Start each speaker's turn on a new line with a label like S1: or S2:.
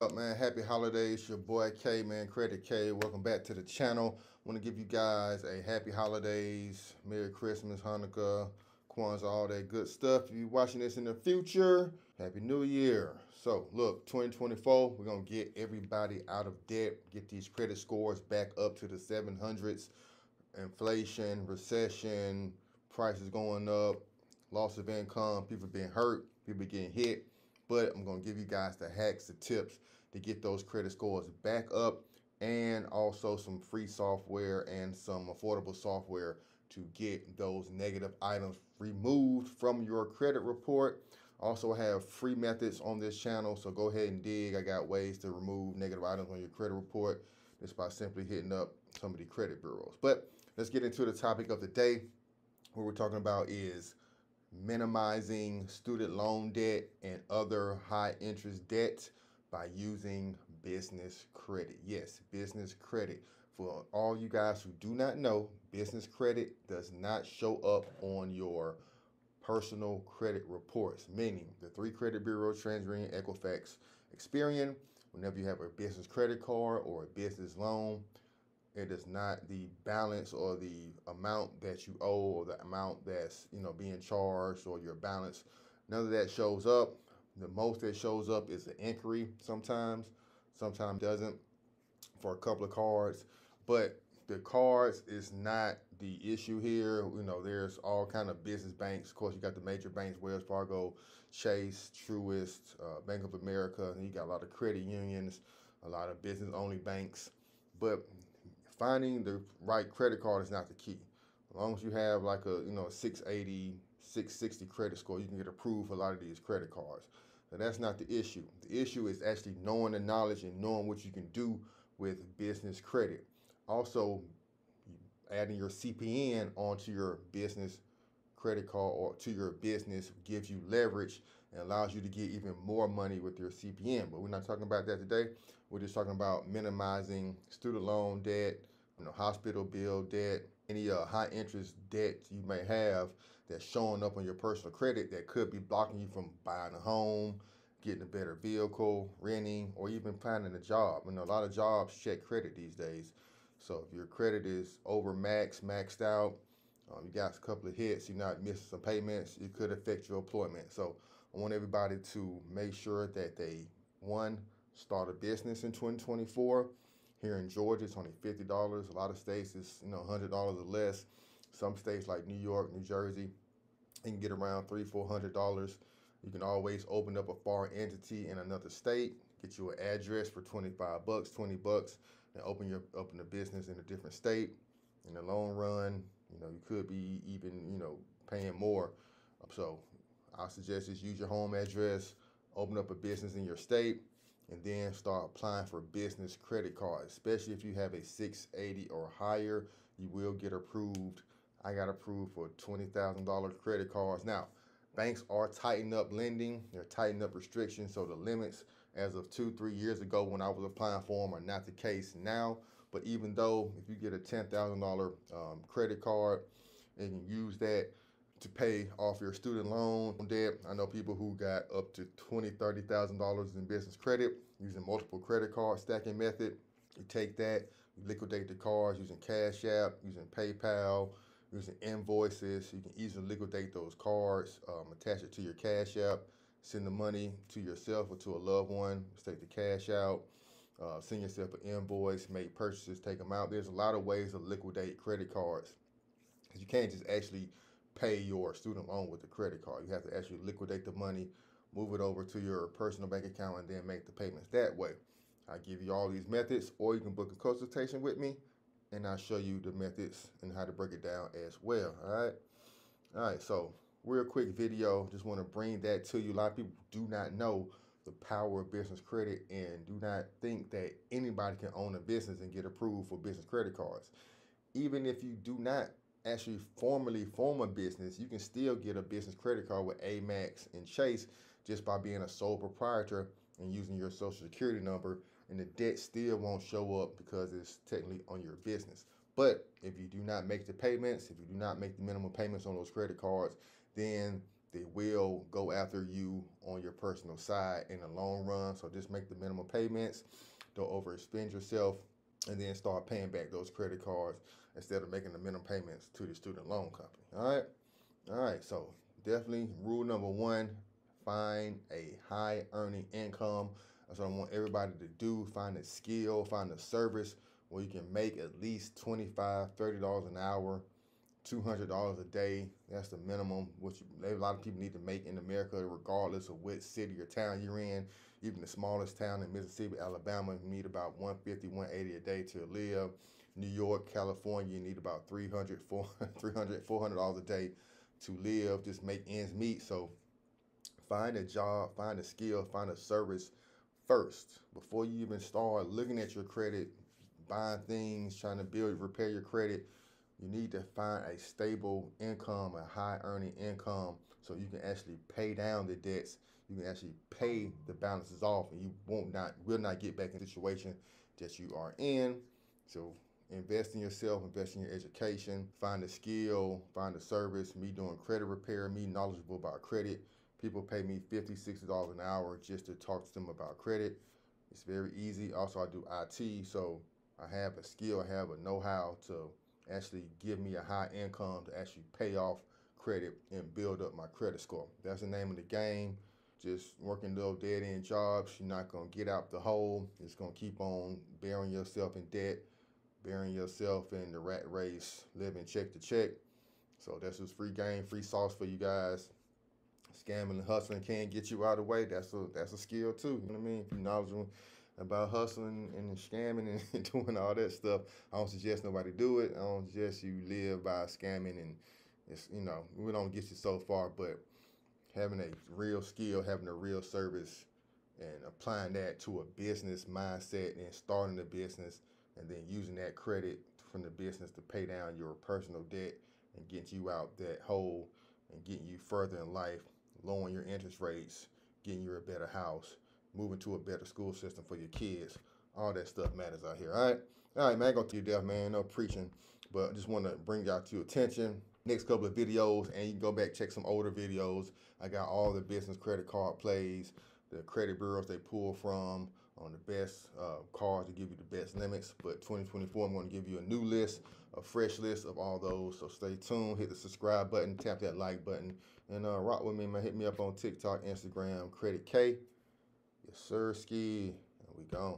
S1: Up, man? Happy holidays. Your boy K, man, Credit K. Welcome back to the channel. Want to give you guys a happy holidays, Merry Christmas, Hanukkah, Kwanzaa, all that good stuff. If you're watching this in the future, Happy New Year. So, look, 2024, we're going to get everybody out of debt, get these credit scores back up to the 700s. Inflation, recession, prices going up, loss of income, people being hurt, people getting hit. But I'm going to give you guys the hacks, the tips to get those credit scores back up, and also some free software and some affordable software to get those negative items removed from your credit report. Also have free methods on this channel, so go ahead and dig. I got ways to remove negative items on your credit report just by simply hitting up some of the credit bureaus. But let's get into the topic of the day. What we're talking about is minimizing student loan debt and other high interest debt by using business credit. Yes, business credit. For all you guys who do not know, business credit does not show up on your personal credit reports, meaning the three credit bureaus, TransUnion, Equifax, Experian. Whenever you have a business credit card or a business loan, it is not the balance or the amount that you owe or the amount that's being charged or your balance. None of that shows up. The most that shows up is the inquiry sometimes doesn't for a couple of cards. But the cards is not the issue here. There's all kind of business banks. Of course, you got the major banks: Wells Fargo, Chase, Truist, Bank of America, and you got a lot of credit unions, a lot of business only banks. But finding the right credit card is not the key. As long as you have like a 680, 660 credit score, you can get approved for a lot of these credit cards. So that's not the issue. The issue is actually knowing the knowledge and knowing what you can do with business credit. Also, adding your CPN onto your business credit card or to your business gives you leverage and allows you to get even more money with your CPN. But we're not talking about that today. We're just talking about minimizing student loan debt, hospital bill debt, any high interest debt you may have that's showing up on your personal credit that could be blocking you from buying a home, getting a better vehicle, renting, or even finding a job. A lot of jobs check credit these days. So if your credit is over maxed out, you got a couple of hits, you're not missing some payments, it could affect your employment. So I want everybody to make sure that they, one, start a business in 2024. Here in Georgia, it's only $50. A lot of states is $100 or less. Some states like New York, New Jersey, you can get around $300-400. You can always open up a foreign entity in another state, get you an address for 25 bucks, 20 bucks, and open a business in a different state. In the long run, you could be even, paying more. So I suggest just use your home address, open up a business in your state, and then start applying for business credit cards. Especially if you have a 680 or higher, you will get approved. I got approved for $20,000 credit cards. Now, banks are tightening up lending. They're tightening up restrictions. So the limits as of 2-3 years ago when I was applying for them are not the case now. But even though if you get a $10,000 credit card and you use that to pay off your student loan debt. I know people who got up to $20,000, $30,000 in business credit using multiple credit card stacking method. You take that, you liquidate the cards using Cash App, using PayPal, using invoices. You can easily liquidate those cards, attach it to your Cash App, send the money to yourself or to a loved one, take the cash out, send yourself an invoice, make purchases, take them out. There's a lot of ways to liquidate credit cards. Because you can't just actually pay your student loan with the credit card. You have to actually liquidate the money, move it over to your personal bank account, and then make the payments that way. I give you all these methods, or you can book a consultation with me, and I'll show you the methods and how to break it down as well. All right. So real quick video. Just want to bring that to you. A lot of people do not know the power of business credit and do not think that anybody can own a business and get approved for business credit cards. Even if you do not actually formally form a business, you can still get a business credit card with Amex and Chase just by being a sole proprietor and using your social security number, and the debt still won't show up because it's technically on your business. But if you do not make the payments, if you do not make the minimum payments on those credit cards, then they will go after you on your personal side in the long run. So just make the minimum payments, don't overexpend yourself, and then start paying back those credit cards instead of making the minimum payments to the student loan company. All right, so definitely rule number one, find a high earning income. That's what I want everybody to do. Find a skill, find a service where you can make at least $25, $30 an hour, $200 a day. That's the minimum, which a lot of people need to make in America, regardless of what city or town you're in. Even the smallest town in Mississippi, Alabama, you need about $150, $180 a day to live. New York, California, you need about $300, $400 a day to live, just make ends meet. So find a job, find a skill, find a service first before you even start looking at your credit, buying things, trying to repair your credit. You need to find a stable income, a high earning income, so you can actually pay down the debts. You can actually pay the balances off, and you will not get back in the situation that you are in. So invest in yourself, invest in your education, find a skill, find a service. Me doing credit repair, me knowledgeable about credit. People pay me $50, $60 an hour just to talk to them about credit. It's very easy. Also, I do IT, so I have a skill, I have a know-how to actually give me a high income to actually pay off credit and build up my credit score. That's the name of the game. Just working little dead-end jobs, you're not going to get out the hole. It's going to keep on burying yourself in debt, burying yourself in the rat race, living check to check. So that's just free game, free sauce for you guys. Scamming and hustling can't get you out of the way. That's a skill too. You know what I mean? If you're knowledgeable about hustling and scamming and doing all that stuff, I don't suggest nobody do it. I don't suggest you live by scamming, and it's, we don't get you so far. But having a real skill, having a real service, and applying that to a business mindset and starting a business, and then using that credit from the business to pay down your personal debt and get you out that hole and getting you further in life, lowering your interest rates, getting you a better house, moving to a better school system for your kids. All that stuff matters out here. All right, man. I ain't gonna tell you death, man. No preaching, but I just want to bring y'all to your attention. Next couple of videos, and you can go back check some older videos. I got all the business credit card plays, the credit bureaus they pull from on the best cards to give you the best limits. But 2024, I'm going to give you a new list, a fresh list of all those. So stay tuned. Hit the subscribe button, tap that like button, and rock with me, man. Hit me up on TikTok, Instagram, Credit K. Yes, sir, ski. And we gone.